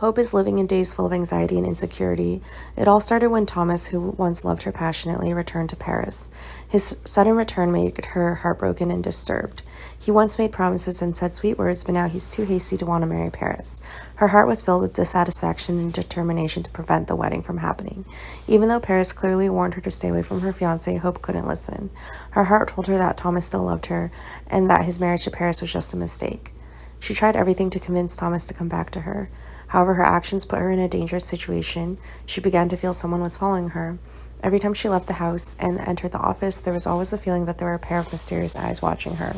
Hope is living in days full of anxiety and insecurity. It all started when Thomas, who once loved her passionately, returned to Paris. His sudden return made her heartbroken and disturbed. He once made promises and said sweet words, but now he's too hasty to want to marry Paris. Her heart was filled with dissatisfaction and determination to prevent the wedding from happening. Even though Paris clearly warned her to stay away from her fiancé, Hope couldn't listen. Her heart told her that Thomas still loved her and that his marriage to Paris was just a mistake. She tried everything to convince Thomas to come back to her. However, her actions put her in a dangerous situation. She began to feel someone was following her. Every time she left the house and entered the office, there was always a feeling that there were a pair of mysterious eyes watching her.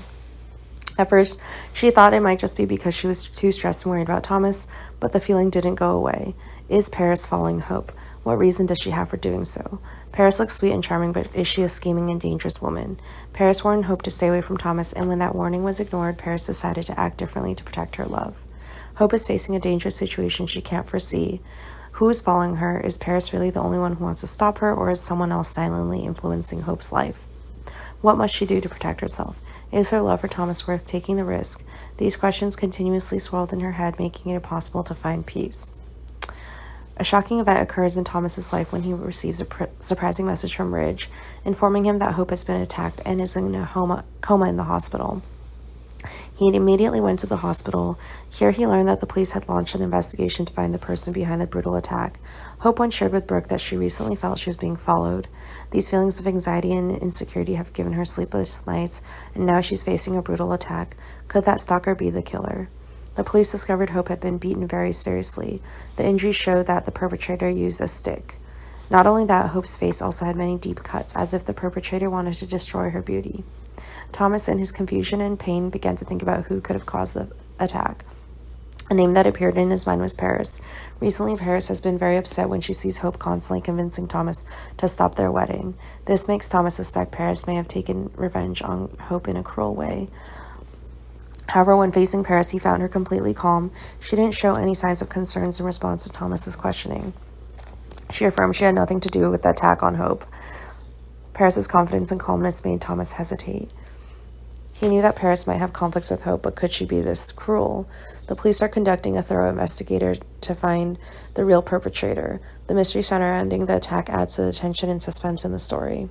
At first, she thought it might just be because she was too stressed and worried about Thomas, but the feeling didn't go away. Is Paris following Hope? What reason does she have for doing so? Paris looks sweet and charming, but is she a scheming and dangerous woman? Paris warned Hope to stay away from Thomas, and when that warning was ignored, Paris decided to act differently to protect her love. Hope is facing a dangerous situation she can't foresee. Who is following her? Is Paris really the only one who wants to stop her, or is someone else silently influencing Hope's life? What must she do to protect herself? Is her love for Thomas worth taking the risk? These questions continuously swirled in her head, making it impossible to find peace. A shocking event occurs in Thomas's life when he receives a surprising message from Ridge, informing him that Hope has been attacked and is in a coma in the hospital. He immediately went to the hospital. Here he learned that the police had launched an investigation to find the person behind the brutal attack. Hope once shared with Brooke that she recently felt she was being followed. These feelings of anxiety and insecurity have given her sleepless nights, and now she's facing a brutal attack. Could that stalker be the killer? The police discovered Hope had been beaten very seriously. The injuries showed that the perpetrator used a stick. Not only that, Hope's face also had many deep cuts, as if the perpetrator wanted to destroy her beauty. Thomas, in his confusion and pain, began to think about who could have caused the attack. A name that appeared in his mind was Paris. Recently, Paris has been very upset when she sees Hope constantly convincing Thomas to stop their wedding. This makes Thomas suspect Paris may have taken revenge on Hope in a cruel way. However, when facing Paris, he found her completely calm. She didn't show any signs of concerns in response to Thomas's questioning. She affirmed she had nothing to do with the attack on Hope. Paris's confidence and calmness made Thomas hesitate. He knew that Paris might have conflicts with Hope, but could she be this cruel? The police are conducting a thorough investigation to find the real perpetrator. The mystery surrounding the attack adds to the tension and suspense in the story.